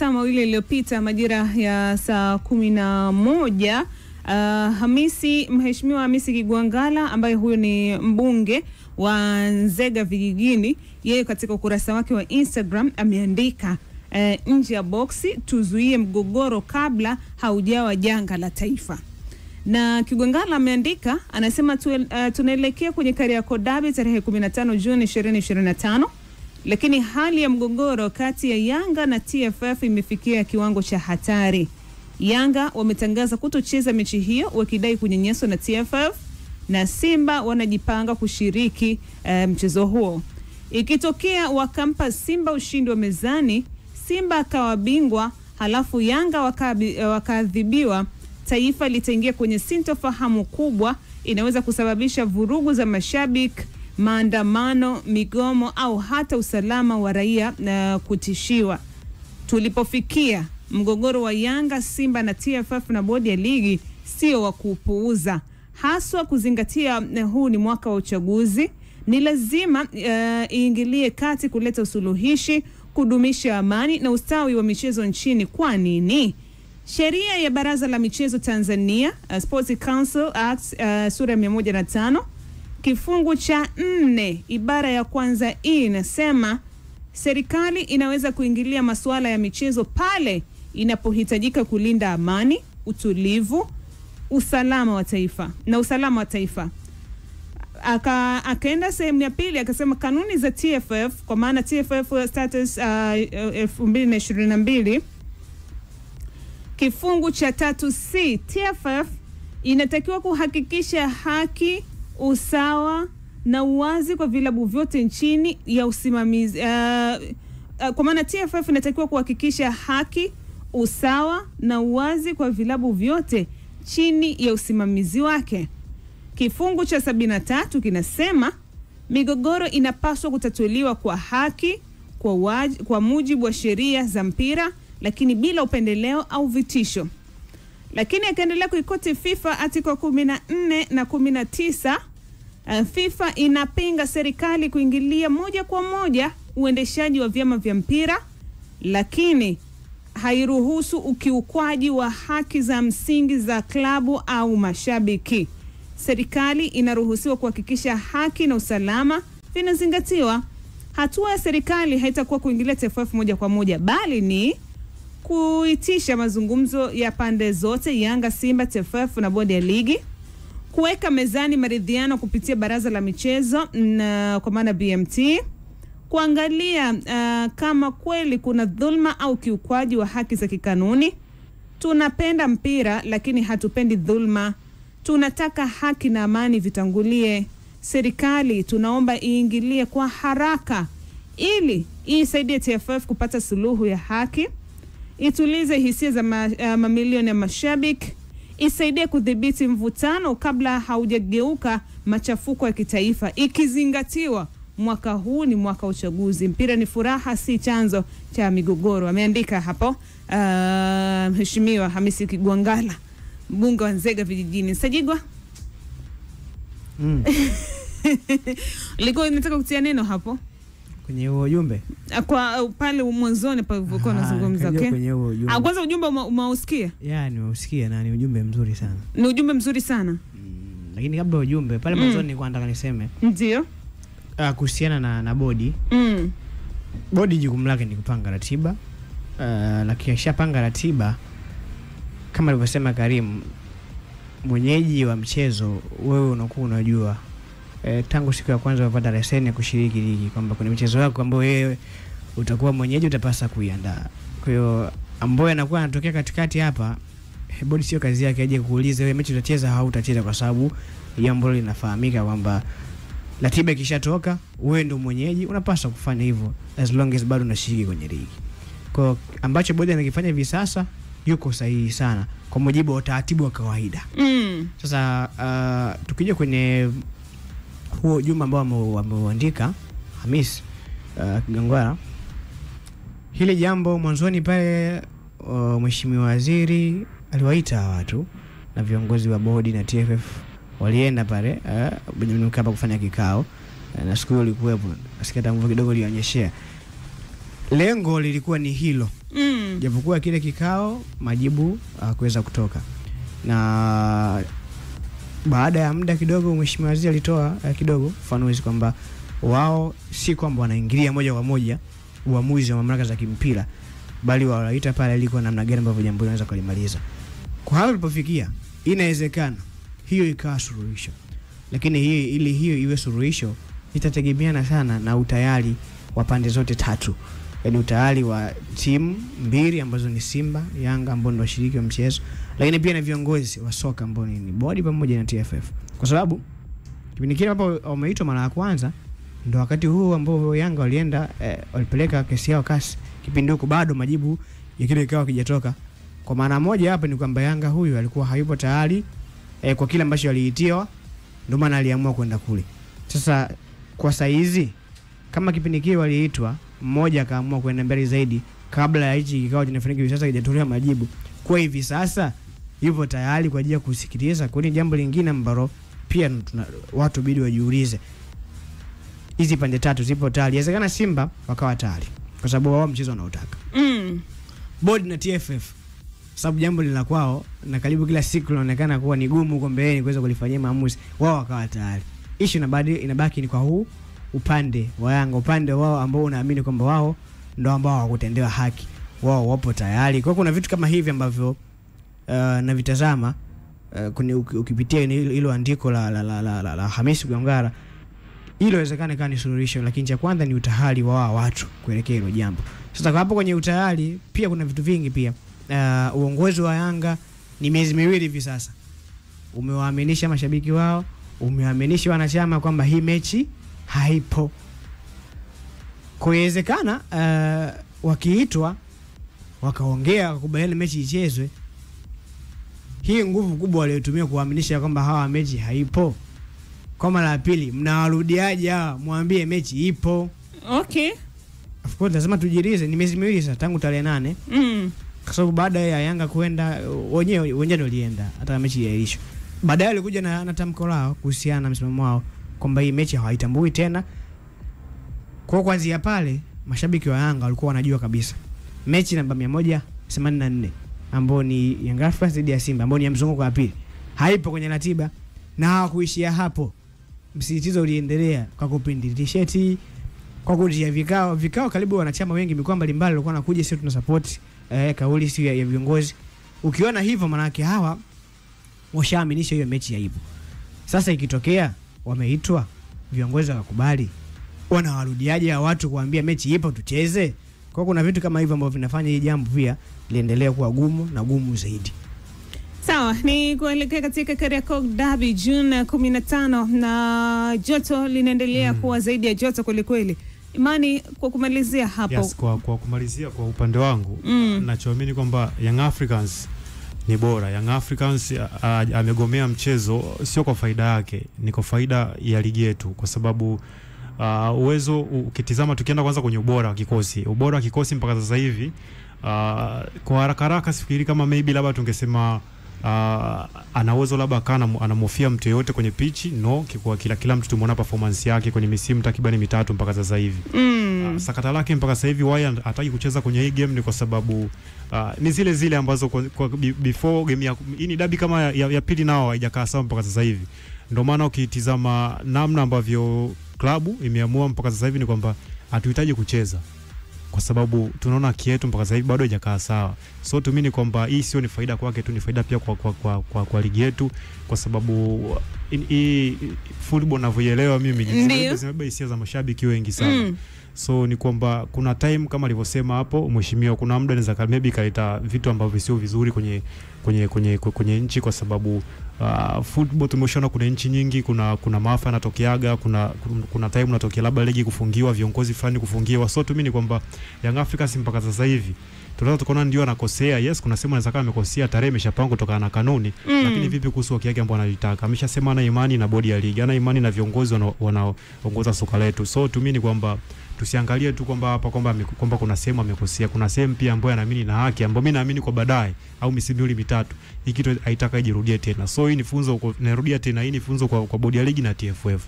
masaa mawili iliyopita majira ya saa 11, Mheshimiwa Hamisi Kigwangalla ambaye huyo ni mbunge wa Nzega Vijijini, yeye katika ukurasa wake wa Instagram ameandika nje ya boksi, tuzuie mgogoro kabla haujawa janga la taifa. Na Kigwangalla ameandika, anasema tunaelekea kwenye Kariakoo Derby tarehe 15 Juni 2025, lakini hali ya mgogoro kati ya Yanga na TFF imefikia kiwango cha hatari. Yanga wametangaza kutocheza mechi hiyo wakidai kunyanyaswa na TFF, na Simba wanajipanga kushiriki mchezo huo. Ikitokea wakampa Simba ushindi wa mezani, Simba akawa bingwa, halafu Yanga wakaadhibiwa, taifa litaingia kwenye sintofahamu kubwa, inaweza kusababisha vurugu za mashabiki, maandamano, migomo au hata usalama wa raia na kutishiwa. Tulipofikia, mgogoro wa Yanga, Simba na TFF na bodi ya ligi sio wa kupuuza, haswa kuzingatia huu ni mwaka wa uchaguzi. Ni lazima iingilie kati kuleta usuluhishi, kudumisha amani na ustawi wa michezo nchini. Kwa nini? Sheria ya Baraza la Michezo Tanzania, Sports Council Act, sura 105, kifungu cha 4 ibara ya kwanza inasema serikali inaweza kuingilia masuala ya michezo pale inapohitajika kulinda amani, utulivu, usalama wa taifa. Akaenda sehemu ya pili akasema kanuni za TFF, kwa maana TFF status 2022, kifungu cha 3C, TFF inatakiwa kuhakikisha haki, usawa na uwazi kwa vilabu vyote nchini ya usimamizi. Kwa maana TFF inatakiwa kuhakikisha haki, usawa na uwazi kwa vilabu vyote chini ya usimamizi wake. Kifungu cha 73 kinasema migogoro inapaswa kutatuliwa kwa haki, kwa mujibu wa sheria za mpira, lakini bila upendeleo au vitisho. Lakini akaendelea kuikoti FIFA article 14 na 19. FIFA inapinga serikali kuingilia moja kwa moja uendeshaji wa vyama vya mpira, lakini hairuhusu ukiukwaji wa haki za msingi za klabu au mashabiki. Serikali inaruhusiwa kuhakikisha haki na usalama vinazingatiwa. Hatua ya serikali haitakuwa kuingilia TFF moja kwa moja, bali ni kuitisha mazungumzo ya pande zote, Yanga, Simba, TFF na bodi ya ligi, kuweka mezani maridhiano kupitia Baraza la Michezo na kwa maana BMT, kuangalia kama kweli kuna dhulma au kiukwaji wa haki za kikanuni. Tunapenda mpira lakini hatupendi dhulma. Tunataka haki na amani vitangulie. Serikali tunaomba iingilie kwa haraka ili isaidie TFF kupata suluhu ya haki, itulize hisia za mamilioni ya mashabiki, isaidie kudhibiti mvutano kabla haujageuka machafuko ya kitaifa, ikizingatiwa mwaka huu ni mwaka wa uchaguzi. Mpira ni furaha, si chanzo cha migogoro. Ameandika hapo Mheshimiwa Hamisi Kigwangalla, mbunge wa Nzega Vijijini. Sajigwa? Liko inataka kutia neno hapo kwenye huo ujumbe kwa pale mwanzoni palivyokuwa nazungumza. Okay, kwanza ujumbe umeusikia? Nimeusikia na ni ujumbe mzuri sana. Ni ujumbe mzuri sana. Lakini kabla ujumbe pale mwanzoni nilikuwa nataka niseme ndio kuhusiana na bodi. Bodi jukumu lake ni kupanga ratiba, lakini akishapanga ratiba kama alivyosema Karim, mwenyeji wa mchezo wewe unakuwa unajua tangu siku ya kwanza unapata leseni ya kushiriki ligi kwamba kuna michezo yako ambayo wewe utakuwa mwenyeji, utapasa kuiandaa. Kwa hiyo ambaye anakuwa anatokea katikati hapa, bodi sio kazi yake aje kuuliza wewe mechi utacheza au utacheza, kwa sababu jambo linafahamika kwamba ratiba ikishatoka wewe ndio mwenyeji, unapaswa kufanya hivyo as long as bado unashiriki kwenye ligi. Kwa ambacho bodi anakifanya hivi sasa yuko sahihi sana kwa mujibu wa utaratibu wa kawaida. Sasa tukija kwenye huo juma ambao wameandika Hamisi Kigwangalla, hili jambo mwanzoni pale Mheshimiwa Waziri aliwaita watu na viongozi wa bodi na TFF walienda pale Benjamin Mkapa kufanya kikao, na siku hiyo ilikuwepo, asikia mvua kidogo ilionyeshea. Lengo lilikuwa ni hilo. Japokuwa kile kikao majibu kuweza kutoka. Na baada ya muda kidogo Mheshimiwa Waziri alitoa kidogo ufafanuzi kwamba wao si kwamba wanaingilia moja kwa moja uamuzi wa mamlaka za kimpira, bali wanaita pale ilikuwa namna gani ambavyo jambo linaweza kulimaliza. Kwa hapo tulipofikia, inawezekana hiyo ikawa suluhisho. Lakini hiyo iwe suluhisho itategemeana sana na utayari wa pande zote tatu. Yaani utayari wa timu mbili ambazo ni Simba, Yanga ambao ndio washiriki wa mchezo, lakini pia na viongozi wa soka ambao ni bodi pamoja na TFF. Kwa sababu kipindi kile hapo wameitwa mara ya kwanza ndio wakati huo ambao Yanga walienda walipeleka kesi yao kasi. Kipindi huko bado majibu ya kile kikao kijatoka. Kwa maana moja hapa ni kwamba Yanga huyu alikuwa hayupo tayari kwa kile ambacho aliitiwa, ndio maana aliamua kwenda kule. Sasa kwa saizi kama kipindi kile waliitwa, mmoja akaamua kwenda mbele zaidi kabla ya hichi kikao kinafanyika hivi sasa kijatolewa majibu. Kwa hivi sasa yupo tayari kwa ajili ya kusikiliza. Kwa ni jambo lingine ambalo pia watu bidi wajiulize. Hizi pande tatu zipo tayari. Inawezekana Simba wakawa tayari kwa sababu wao mchezo wanaotaka. Bodi na TFF sababu jambo lina kwao na karibu kila siku linaonekana kuwa ni gumu huko mbeleni kuweza kulifanyia maamuzi, wao wakawa tayari. Issue inabaki ni kwa huu upande wa Yanga, upande wao ambao unaamini kwamba wao ndio ambao hawakutendewa haki, wao wapo tayari. Kwa kuna vitu kama hivi ambavyo na vitazama ukipitia hilo andiko la Hamisi Gwangara, hilo inawezekana kama ni suluhisho, lakini cha kwanza ni utayari wa watu kuelekea hilo jambo. Sasa kwa hapo kwenye utayari pia kuna vitu vingi pia. Uongozi wa Yanga ni miezi miwili hivi sasa umewaaminisha mashabiki wao, umewaaminisha wanachama kwamba hii mechi haipo. Kwa inawezekana wakiitwa wakaongea wakubaliana mechi ichezwe, hii nguvu kubwa waliotumia kuwaaminisha kwamba hawa mechi haipo, kwa mara ya pili mnawarudiaje hawa mwambie mechi ipo? Okay, of course lazima tujirize. Ni miezi miwili sasa tangu tarehe 8. Kwa sababu baada ya Yanga kwenda wenyewe walienda hata mechi iliahirishwa. Baadaye walikuja na tamko lao kuhusiana na msimamo wao kwamba hii mechi hawaitambui tena. Kwa kuanzia pale mashabiki wa Yanga walikuwa wanajua kabisa mechi namba 184 ambayo ni Yanga Africans dhidi ya Simba ambayo ni ya mzunguko wa pili haipo kwenye ratiba, na hawakuishia hapo. Msisitizo uliendelea kwa kupindi t-shirt, kwa kujia vikao karibu wanachama wengi mikoa mbalimbali walikuwa wanakuja, sisi tuna support kauli sio ya viongozi. Ukiona hivyo maana yake hawa washaaminisha hiyo mechi haipo. Sasa ikitokea wameitwa viongozi wakakubali, wanawarudiaje watu kuambia mechi ipo tucheze? Kwa kuna vitu kama hivyo ambavyo vinafanya hii jambo pia liendelee kuwa gumu na gumu zaidi. Sawa, ni kuelekea katika Kariakoo Derby June 15 na joto linaendelea kuwa zaidi ya joto kweli kweli. Imani, kwa kumalizia hapo. Yes, kwa kumalizia kwa upande wangu, nachoamini kwamba Young Africans ni bora. Young Africans amegomea mchezo sio kwa faida yake, ni kwa faida ya ligi yetu, kwa sababu uwezo ukitizama tukienda kwanza kwenye ubora wa kikosi mpaka sasa hivi, kwa haraka sifikiri kama maybe labda tungesema ana uwezo labda kana anamofia mtu yote kwenye pitch, no, kwa kila mtu tumeona performance yake kwenye misimu takriban 3 mpaka sasa hivi. Sakata lake mpaka sasa hivi why hataki kucheza kwenye hii game ni kwa sababu ni zile ambazo kwa before game ya hii ni dabi kama ya pili nao haijakaa sawa mpaka sasa hivi. Ndio maana ukitizama namna ambavyo klabu imeamua mpaka sasa hivi ni kwamba hatuhitaji kucheza, kwa sababu tunaona kietu mpaka sasa hivi bado haijakaa sawa. So tuamini kwamba hii sio ni faida kwake tu, ni faida pia kwa ligi yetu, kwa sababu hii football ninavyoelewa mimi zimebeba hisia za mashabiki wengi sana. So ni kwamba kuna time kama alivyosema hapo mheshimiwa, kuna muda inaweza maybe kaleta vitu ambavyo sio vizuri kwenye nchi, kwa sababu football tumeshaona kuna nchi nyingi kuna maafa yanatokeaga, kuna time unatokea labda ligi kufungiwa, viongozi fulani kufungiwa. So tuamini kwamba Young Africans mpaka sasa hivi tunaweza tukaona ndio anakosea. Yes, kuna sema anaweza kama amekosea, tarehe imeshapangwa kutokana na kanuni, lakini vipi kuhusu haki yake ambayo analitaka? Ameshasema ana imani na bodi ya ligi, ana imani na viongozi wanaoongoza soka letu. So tuamini kwamba tusiangalie tu kwamba hapa kwamba kuna sehemu amekosea, kuna sehemu pia ambayo anaamini na haki, ambayo mimi naamini kwa baadaye au misimu mitatu hii kitu haitaka ijirudie tena. So hii ni funzo, narudia tena, hii ni funzo kwa bodi ya ligi na TFF.